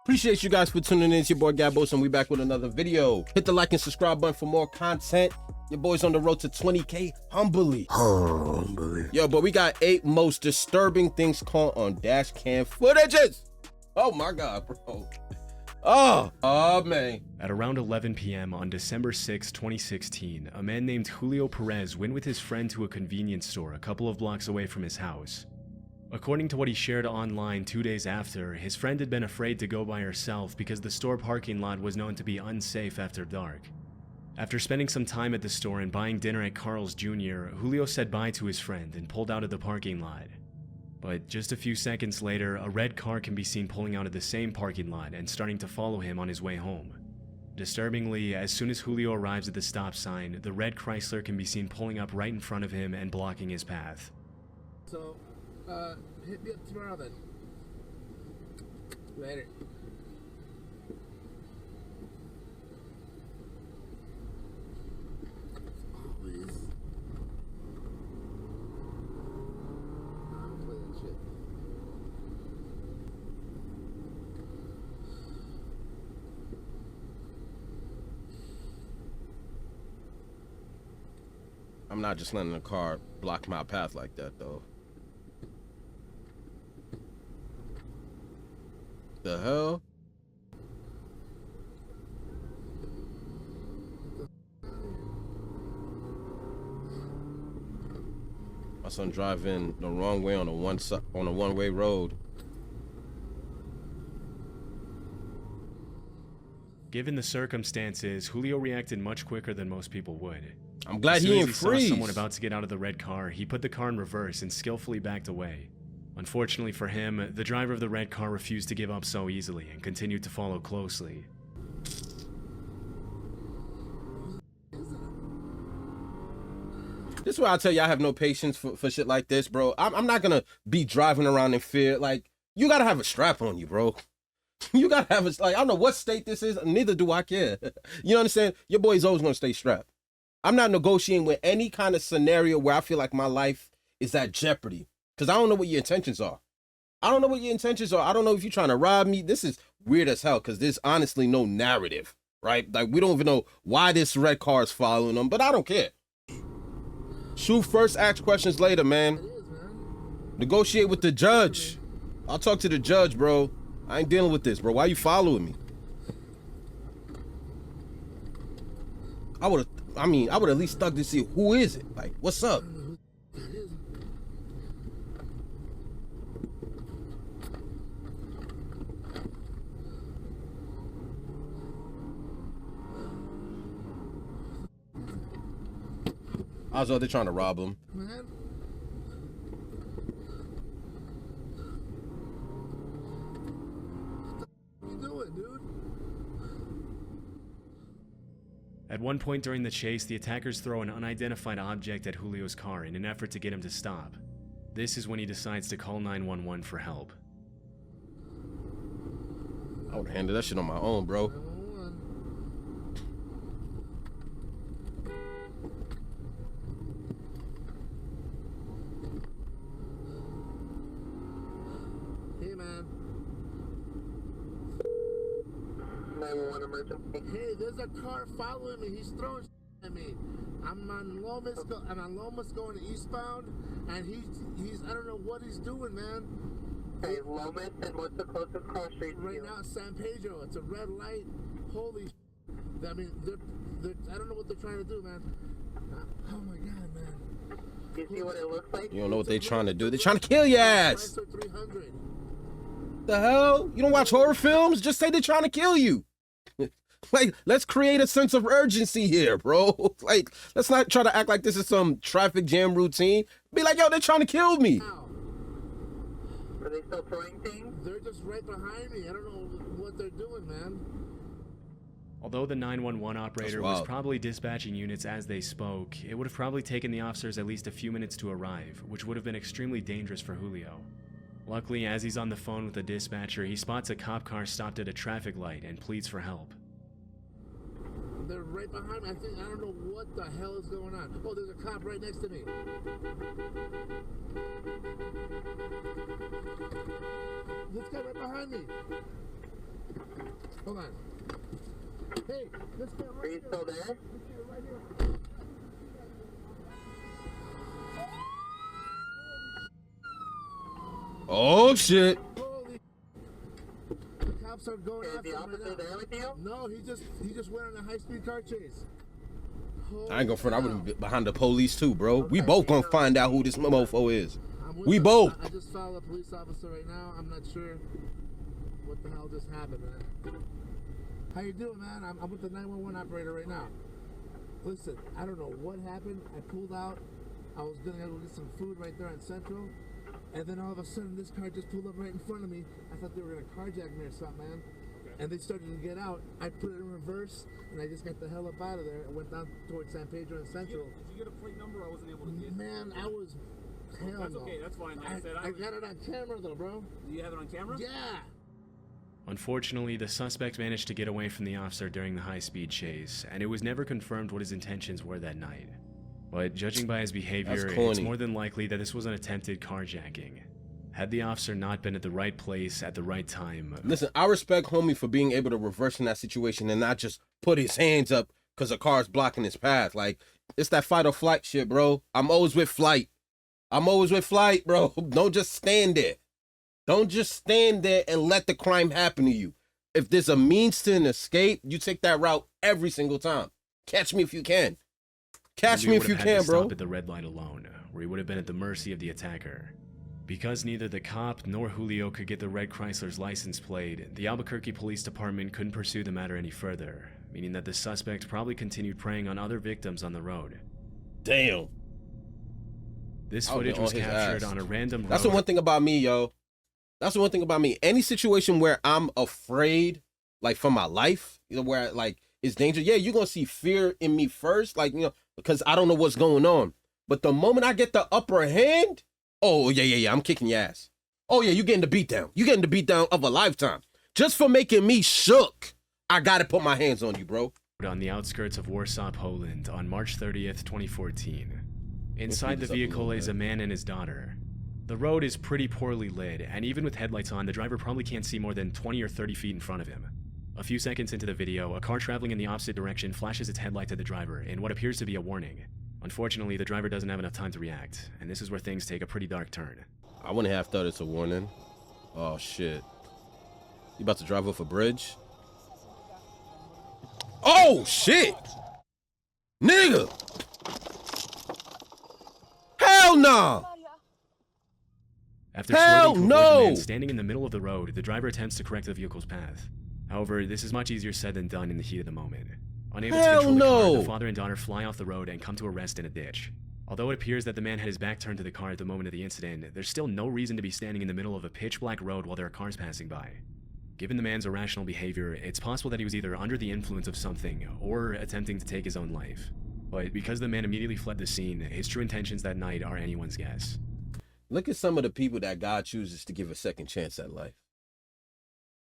Appreciate you guys for tuning in. It's your boy Gabos, and we back with another video. Hit the like and subscribe button for more content. Your boy's on the road to 20K humbly. Yo, but we got 8 most disturbing things caught on dash cam footages. Oh my God, bro. Oh man. At around 11 p.m. on December 6, 2016, a man named Julio Perez went with his friend to a convenience store a couple of blocks away from his house. According to what he shared online 2 days after, his friend had been afraid to go by herself because the store parking lot was known to be unsafe after dark. After spending some time at the store and buying dinner at Carl's Jr., Julio said bye to his friend and pulled out of the parking lot. But just a few seconds later, a red car can be seen pulling out of the same parking lot and starting to follow him on his way home. Disturbingly, as soon as Julio arrives at the stop sign, the red Chrysler can be seen pulling up right in front of him and blocking his path. So, hit me up tomorrow then. Later. Always. I'll play that shit. I'm not just letting the car block my path like that, though. The hell? My son driving the wrong way on a one-way road. Given the circumstances, Julio reacted much quicker than most people would. I'm glad as he soon ain't as he saw freeze. someone about to get out of the red car, he put the car in reverse and skillfully backed away. Unfortunately for him, the driver of the red car refused to give up so easily and continued to follow closely. This is why I tell you I have no patience for shit like this, bro. I'm not gonna be driving around in fear. Like, you gotta have a strap on you, bro. You gotta have a, like, I don't know what state this is, neither do I care. You know what I'm saying? Your boy's always gonna stay strapped. I'm not negotiating with any kind of scenario where I feel like my life is at jeopardy. Because I don't know what your intentions are. I don't know what your intentions are. I don't know if you're trying to rob me. This is weird as hell because there's honestly no narrative, right? Like, we don't even know why this red car is following them, but I don't care. Shoot first, ask questions later, man. Negotiate with the judge. I'll talk to the judge, bro. I ain't dealing with this, bro. Why you following me? I would at least thug to see who is it. Like, what's up? Also, they're trying to rob him. Man. What you doing, dude? At one point during the chase, the attackers throw an unidentified object at Julio's car in an effort to get him to stop. This is when he decides to call 911 for help. I would handle that shit on my own, bro. Hey, man. 911 emergency. Hey, there's a car following me. He's throwing at me. I'm on Lomas going eastbound, and he's I don't know what he's doing, man. Hey, Lomas, and what's the closest cross street to you? Right now, San Pedro. It's a red light. Holy I mean, I don't know what they're trying to do, man. Oh my God, man. Do you see what it looks like? You don't know what they're trying to do. They're trying to kill your ass. 300. The hell? You don't watch horror films? Just say they're trying to kill you. Like, let's create a sense of urgency here, bro. Like, let's not try to act like this is some traffic jam routine. Be like, yo, they're trying to kill me. Are they still throwing things? They're just right behind me. I don't know what they're doing, man. Although the 911 operator was probably dispatching units as they spoke, it would have probably taken the officers at least a few minutes to arrive, which would have been extremely dangerous for Julio. Luckily, as he's on the phone with the dispatcher, he spots a cop car stopped at a traffic light and pleads for help. They're right behind me. I don't know what the hell is going on. Oh, there's a cop right next to me. This guy right behind me. Hold on. Hey, let's get Are right you here. still there? Let's get right here. Oh shit. Holy. The cops are going Is after the him officer right there with you? now. No, he just went on a high-speed car chase. I ain't gonna front. I would Holy have been behind the police too, bro. We Okay, both gonna so- find out who this mofo is. I'm with We the- both. I just followed a police officer right now. I'm not sure what the hell just happened, man. How you doing, man? I'm with the 911 operator right now. Listen, I don't know what happened. I pulled out. I was gonna go get some food right there on Central, and then all of a sudden this car just pulled up right in front of me. I thought they were gonna carjack me or something, man. And they started to get out. I put it in reverse, and I just got the hell up out of there and went down towards San Pedro and Central. Did you get a plate number? I wasn't able to get. Man, I was hell That's no. okay. That's fine. Like I said, I got it on camera though, bro. Do you have it on camera? Yeah. Unfortunately, the suspect managed to get away from the officer during the high-speed chase, and it was never confirmed what his intentions were that night. But judging by his behavior, That's it's corny. more than likely that this was an attempted carjacking. Had the officer not been at the right place at the right time, Listen, I respect homie for being able to reverse in that situation and not just put his hands up because a car's blocking his path. Like, it's that fight or flight shit, bro. I'm always with flight. I'm always with flight, bro. Don't just stand there. Don't just stand there and let the crime happen to you. If there's a means to an escape, you take that route every single time. Catch me if you can. Catch Julio me would if you have had can, to bro. stop at the red light alone, where he would have been at the mercy of the attacker. Because neither the cop nor Julio could get the red Chrysler's license plate, the Albuquerque Police Department couldn't pursue the matter any further, meaning that the suspect probably continued preying on other victims on the road. Damn. This I would've footage been was on his captured ass. on a random road. That's the one thing about me, yo. That's the one thing about me. Any situation where I'm afraid, like for my life, you know, where like it's danger. Yeah, you're gonna see fear in me first, like because I don't know what's going on. But the moment I get the upper hand, oh yeah, I'm kicking your ass. Oh yeah, you getting the beatdown. You getting the beatdown of a lifetime. Just for making me shook, I gotta put my hands on you, bro. On the outskirts of Warsaw, Poland, on March 30th, 2014. Inside the this up a vehicle little is a bit. man and his daughter. The road is pretty poorly lit, and even with headlights on, the driver probably can't see more than 20 or 30 feet in front of him. A few seconds into the video, a car traveling in the opposite direction flashes its headlight to the driver in what appears to be a warning. Unfortunately, the driver doesn't have enough time to react, and this is where things take a pretty dark turn. I wouldn't have thought it's a warning. Oh shit. You about to drive off a bridge? Oh shit! Nigga! Hell nah! After Hell swerving to avoid the no! man standing in the middle of the road, the driver attempts to correct the vehicle's path. However, this is much easier said than done in the heat of the moment. Unable to Hell control the car, no! the father and daughter fly off the road and come to a rest in a ditch. Although it appears that the man had his back turned to the car at the moment of the incident, there's still no reason to be standing in the middle of a pitch-black road while there are cars passing by. Given the man's irrational behavior, it's possible that he was either under the influence of something or attempting to take his own life. But because the man immediately fled the scene, his true intentions that night are anyone's guess. Look at some of the people that God chooses to give a second chance at life.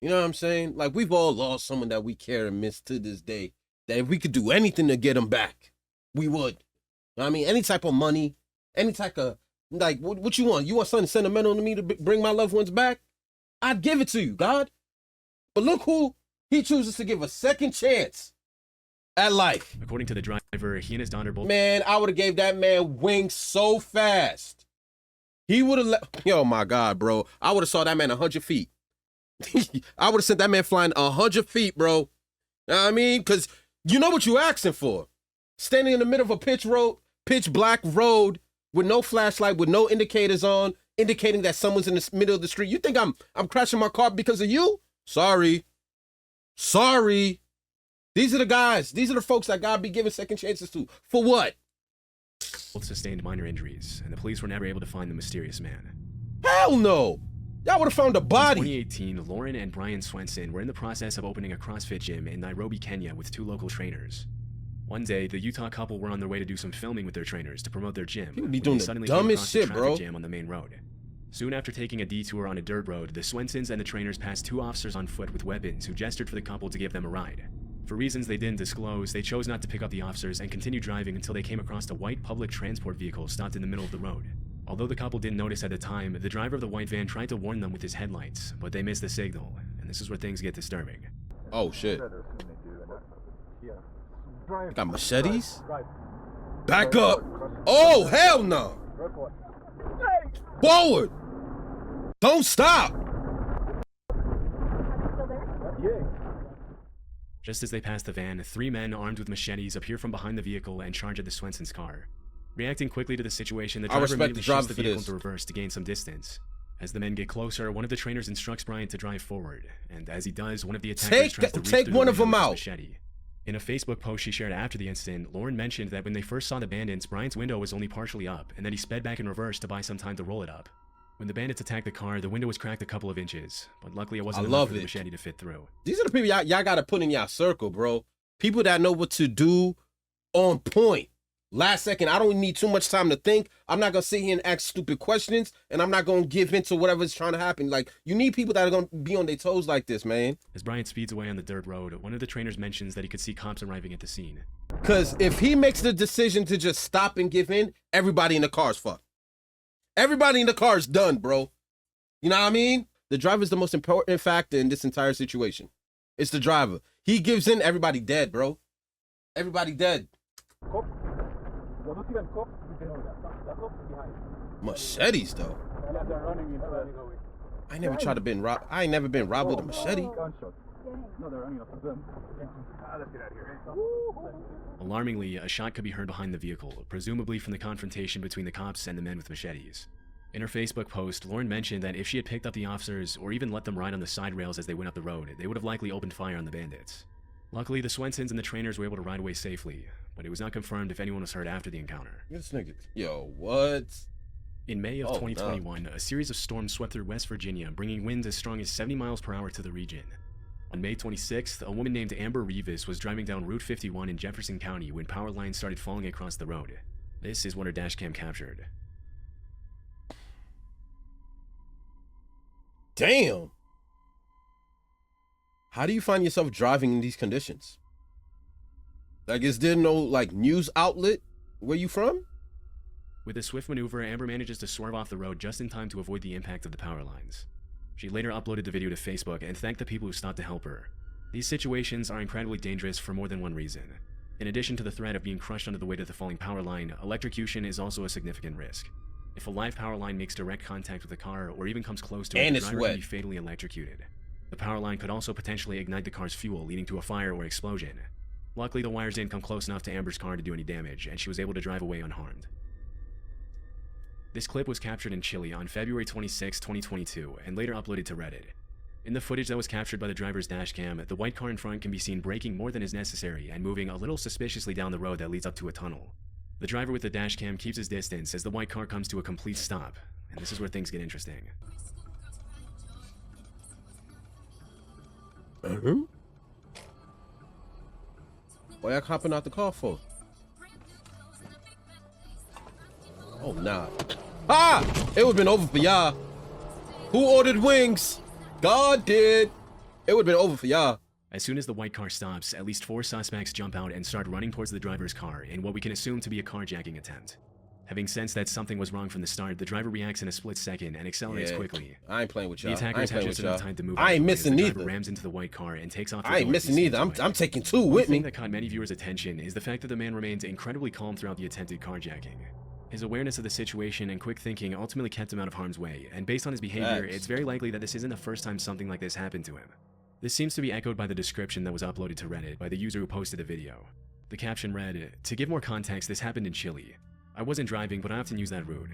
You know what I'm saying? Like, we've all lost someone that we care and miss to this day. That if we could do anything to get them back, we would. You know what I mean? Any type of money, any type of, like, what you want? You want something sentimental to me to bring my loved ones back? I'd give it to you, God. But look who he chooses to give a second chance at life. According to the driver, he and his daughter both Man, I would have gave that man wings so fast. He would have yo, my God, bro. I would have saw that man 100 feet. I would have sent that man flying 100 feet, bro. You know what I mean? Because you know what you're asking for. Standing in the middle of a pitch black road with no flashlight, with no indicators on, indicating that someone's in the middle of the street. You think I'm crashing my car because of you? Sorry. These are the guys. These are the folks that God be giving second chances to. For what? sustained minor injuries, and the police were never able to find the mysterious man. Hell no. Y'all would have found a In body. 2018, Lauren and Brian Swenson were in the process of opening a CrossFit gym in Nairobi, Kenya with 2 local trainers. One day, the Utah couple were on their way to do some filming with their trainers to promote their gym. People be when doing they the suddenly dumbest came across shit, a bro. traffic jam on the main road. Soon after taking a detour on a dirt road, the Swensons and the trainers passed 2 officers on foot with weapons who gestured for the couple to give them a ride. For reasons they didn't disclose, they chose not to pick up the officers and continued driving until they came across a white public transport vehicle stopped in the middle of the road. Although the couple didn't notice at the time, the driver of the white van tried to warn them with his headlights, but they missed the signal, and this is where things get disturbing. Oh shit. Better than they do, and yeah. They Drive. got machetes? Drive. Back up. Oh, hell no. Drive forward. Forward. Don't stop. Yeah. Just as they pass the van, 3 men armed with machetes appear from behind the vehicle and charge at the Swenson's car. Reacting quickly to the situation, the I driver respect immediately the driver shifts the for vehicle this. into reverse to gain some distance. As the men get closer, one of the trainers instructs Bryant to drive forward, and as he does, one of the attackers tries to reach take through the one of window them with his out. machete. In a Facebook post she shared after the incident, Lauren mentioned that when they first saw the bandits, Bryant's window was only partially up, and that he sped back in reverse to buy some time to roll it up. When the bandits attacked the car, the window was cracked a couple of inches, but luckily it wasn't I enough love for the it. machete to fit through. These are the people y'all gotta put in y'all circle, bro. People that know what to do on point. Last second, I don't need too much time to think. I'm not gonna sit here and ask stupid questions, and I'm not gonna give in to whatever's trying to happen. Like, you need people that are gonna be on their toes like this, man. As Bryant speeds away on the dirt road, one of the trainers mentions that he could see cops arriving at the scene. Because if he makes the decision to just stop and give in, everybody in the car's fucked. Everybody in the car's done, bro. You know what I mean? The driver's the most important factor in this entire situation. It's the driver. He gives in, everybody dead, bro. Everybody dead. Cop. You're not even cop. You can know that. The cop is behind. Machetes, though. Yeah, they're running into the... I ain't never tried to been robbed. I ain't never been robbed with a machete. Gunshot. No, they're running after them. Let's get out of here. Alarmingly, a shot could be heard behind the vehicle, presumably from the confrontation between the cops and the men with machetes. In her Facebook post, Lauren mentioned that if she had picked up the officers or even let them ride on the side rails as they went up the road, they would have likely opened fire on the bandits. Luckily, the Swensons and the trainers were able to ride away safely, but it was not confirmed if anyone was hurt after the encounter. This nigga. Yo, what? In May of Oh, 2021, a series of storms swept through West Virginia, bringing winds as strong as 70 miles per hour to the region. On May 26th, a woman named Amber Rivas was driving down Route 51 in Jefferson County when power lines started falling across the road. This is what her dashcam captured. Damn. How do you find yourself driving in these conditions? Like, is there no, like, news outlet where you from? With a swift maneuver, Amber manages to swerve off the road just in time to avoid the impact of the power lines. She later uploaded the video to Facebook and thanked the people who stopped to help her. These situations are incredibly dangerous for more than one reason. In addition to the threat of being crushed under the weight of the falling power line, electrocution is also a significant risk. If a live power line makes direct contact with the car or even comes close to it, And the it's driver wet. can be fatally electrocuted. The power line could also potentially ignite the car's fuel, leading to a fire or explosion. Luckily, the wires didn't come close enough to Amber's car to do any damage, and she was able to drive away unharmed. This clip was captured in Chile on February 26, 2022, and later uploaded to Reddit. In the footage that was captured by the driver's dashcam, the white car in front can be seen braking more than is necessary and moving a little suspiciously down the road that leads up to a tunnel. The driver with the dashcam keeps his distance as the white car comes to a complete stop, and this is where things get interesting. Why y'all hopping out the car for? Oh, nah. Ah! It would've been over for y'all. Who ordered wings? God did. It would've been over for y'all. As soon as the white car stops, at least 4 suspects jump out and start running towards the driver's car in what we can assume to be a carjacking attempt. Having sensed that something was wrong from the start, the driver reacts in a split second and accelerates Yeah, quickly. I ain't playing with The y'all. I attackers ain't have playing just with enough y'all. time to move I ain't out of the way as missing the driver neither. rams into the white car and takes off. I ain't missing neither. I'm taking 2 One with thing me. that caught many viewers' attention is the fact that the man remains incredibly calm throughout the attempted carjacking. His awareness of the situation and quick thinking ultimately kept him out of harm's way, and based on his behavior, Facts. it's very likely that this isn't the first time something like this happened to him. This seems to be echoed by the description that was uploaded to Reddit by the user who posted the video. The caption read, "To give more context, this happened in Chile. I wasn't driving, but I often use that route.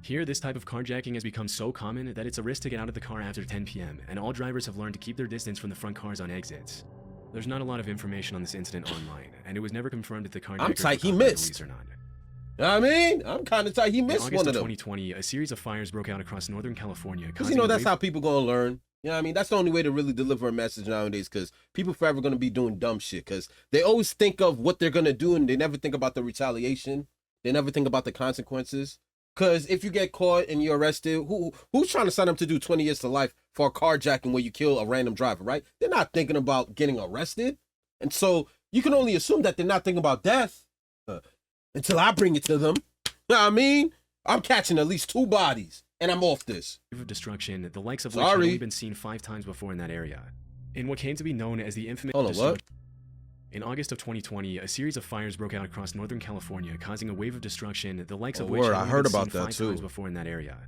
Here, this type of carjacking has become so common that it's a risk to get out of the car after 10 p.m., and all drivers have learned to keep their distance from the front cars on exits." There's not a lot of information on this incident online, and it was never confirmed if the carjackers I'm tight were he caught by the missed. police or not. You know what I mean? I'm kind of tight. He In missed August one of of them. 2020, a series of fires broke out across northern California. Because, you know, that's how people going to learn. You know what I mean? That's the only way to really deliver a message nowadays, because people forever going to be doing dumb shit, because they always think of what they're going to do, and they never think about the retaliation. They never think about the consequences. Because if you get caught and you're arrested, who's trying to sign up to do 20 years to life for a carjacking where you kill a random driver, right? They're not thinking about getting arrested. And so you can only assume that they're not thinking about death until I bring it to them. You know what I mean? I'm catching at least 2 bodies, and I'm off this. of destruction, the likes of which Sorry. had only been seen 5 times before in that area. In what came to be known as the infamous Hold on, what? In August of 2020, a series of fires broke out across Northern California, causing a wave of destruction, the likes of which word, had I only heard been about seen that 5 too. times before in that area.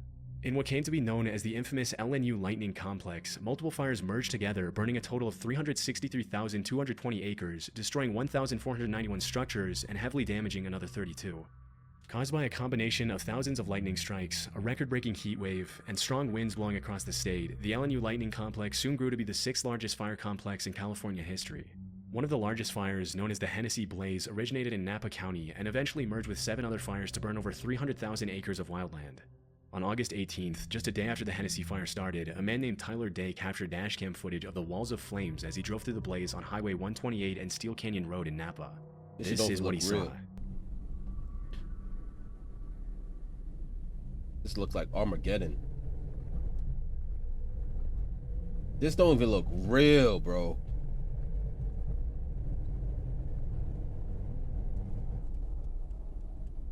In what came to be known as the infamous LNU lightning complex, multiple fires merged together, burning a total of 363,220 acres, destroying 1,491 structures, and heavily damaging another 32. Caused by a combination of thousands of lightning strikes, a record-breaking heat wave, and strong winds blowing across the state, the LNU lightning complex soon grew to be the 6th largest fire complex in California history. One of the largest fires, known as the Hennessy Blaze, originated in Napa County and eventually merged with 7 other fires to burn over 300,000 acres of wildland. On August 18th, just a day after the Hennessy fire started, a man named Tyler Day captured dashcam footage of the walls of flames as he drove through the blaze on Highway 128 and Steel Canyon Road in Napa. This is what he saw. This looks like Armageddon. This don't even look real, bro.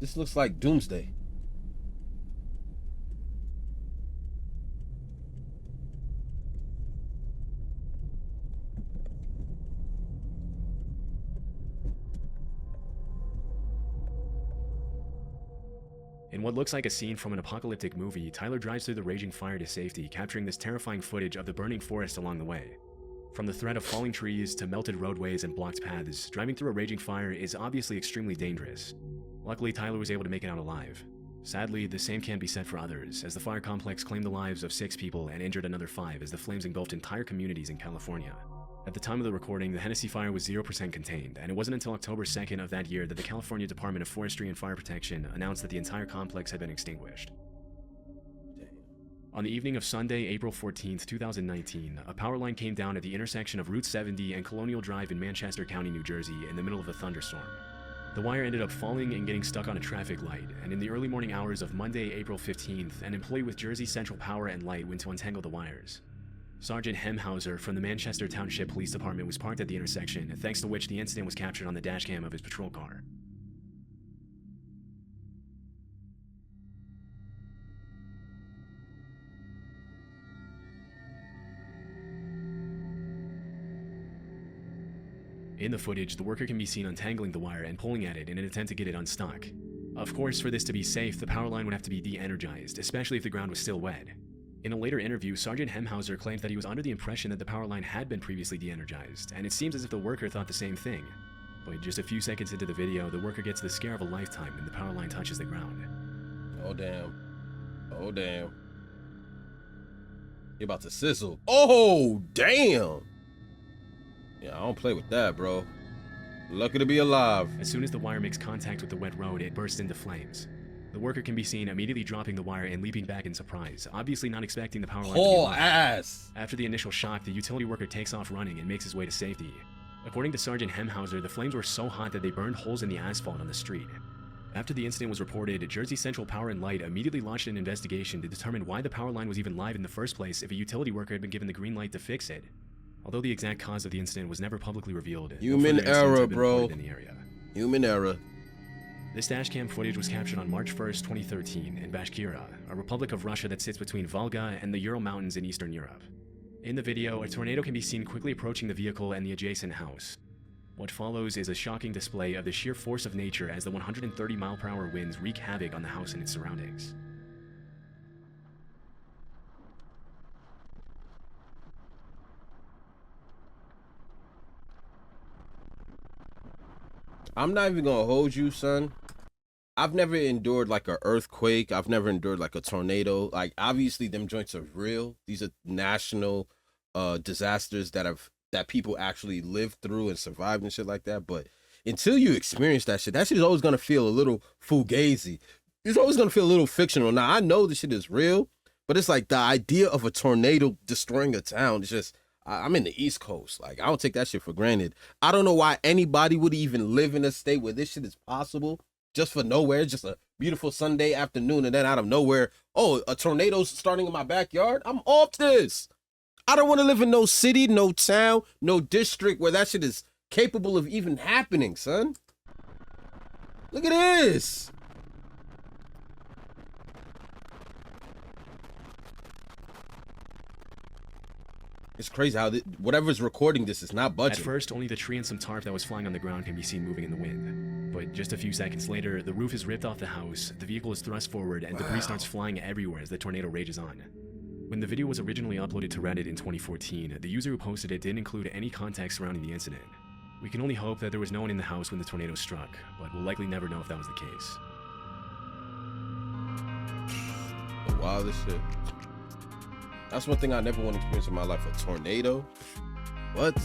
This looks like Doomsday. In what looks like a scene from an apocalyptic movie, Tyler drives through the raging fire to safety, capturing this terrifying footage of the burning forest along the way. From the threat of falling trees to melted roadways and blocked paths, driving through a raging fire is obviously extremely dangerous. Luckily, Tyler was able to make it out alive. Sadly, the same can be said for others, as the fire complex claimed the lives of 6 people and injured another 5 as the flames engulfed entire communities in California. At the time of the recording, the Hennessy fire was 0% contained, and it wasn't until October 2nd of that year that the California Department of Forestry and Fire Protection announced that the entire complex had been extinguished. On the evening of Sunday, April 14th, 2019, a power line came down at the intersection of Route 70 and Colonial Drive in Manchester County, New Jersey, in the middle of a thunderstorm. The wire ended up falling and getting stuck on a traffic light, and in the early morning hours of Monday, April 15th, an employee with Jersey Central Power and Light went to untangle the wires. Sergeant Hemhauser from the Manchester Township Police Department was parked at the intersection, thanks to which the incident was captured on the dashcam of his patrol car. In the footage, the worker can be seen untangling the wire and pulling at it in an attempt to get it unstuck. Of course, for this to be safe, the power line would have to be de-energized, especially if the ground was still wet. In a later interview, Sergeant Hemhauser claimed that he was under the impression that the power line had been previously de-energized, and it seems as if the worker thought the same thing. But just a few seconds into the video, the worker gets the scare of a lifetime and the power line touches the ground. Oh, damn. Oh, damn. You're about to sizzle. Oh, damn. Yeah, I don't play with that, bro. Lucky to be alive. As soon as the wire makes contact with the wet road, it bursts into flames. The worker can be seen immediately dropping the wire and leaping back in surprise, obviously not expecting the power line to be Oh, lost. ass. After the initial shock, the utility worker takes off running and makes his way to safety. According to Sergeant Hemhauser, the flames were so hot that they burned holes in the asphalt on the street. After the incident was reported, Jersey Central Power and Light immediately launched an investigation to determine why the power line was even live in the first place if a utility worker had been given the green light to fix it. Although the exact cause of the incident was never publicly revealed, Human no further incidents error, have been bro. reported in the area. Human error. This dashcam footage was captured on March 1st, 2013 in Bashkira, a republic of Russia that sits between Volga and the Ural Mountains in Eastern Europe. In the video, a tornado can be seen quickly approaching the vehicle and the adjacent house. What follows is a shocking display of the sheer force of nature as the 130-mile-per-hour winds wreak havoc on the house and its surroundings. I'm not even gonna hold you, son. I've never endured like an earthquake. I've never endured like a tornado. Like, obviously them joints are real. These are national disasters that people actually lived through and survived and shit like that. But until you experience that shit is always gonna feel a little fugazi. It's always gonna feel a little fictional. Now I know this shit is real, but it's like the idea of a tornado destroying a town is just, I'm in the East Coast. Like, I don't take that shit for granted. I don't know why anybody would even live in a state where this shit is possible. Just for nowhere, just a beautiful Sunday afternoon, and then out of nowhere, oh, a tornado's starting in my backyard? I'm off this. I don't want to live in no city, no town, no district where that shit is capable of even happening, son. Look at this. It's crazy how whatever's recording this is not At budging. first, only the tree and some tarp that was flying on the ground can be seen moving in the wind. But just a few seconds later, the roof is ripped off the house, the vehicle is thrust forward, and debris starts flying everywhere as the tornado rages on. When the video was originally uploaded to Reddit in 2014, the user who posted it didn't include any context surrounding the incident. We can only hope that there was no one in the house when the tornado struck, but we'll likely never know if that was the case. The wildest shit. That's one thing I never want to experience in my life, a tornado. What?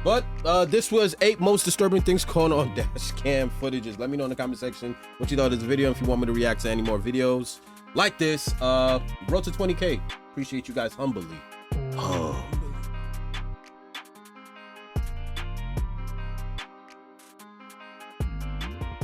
But this was 8 most disturbing things caught on dash cam footages. Let me know in the comment section what you thought of this video. If you want me to react to any more videos like this, road to 20K. Appreciate you guys humbly.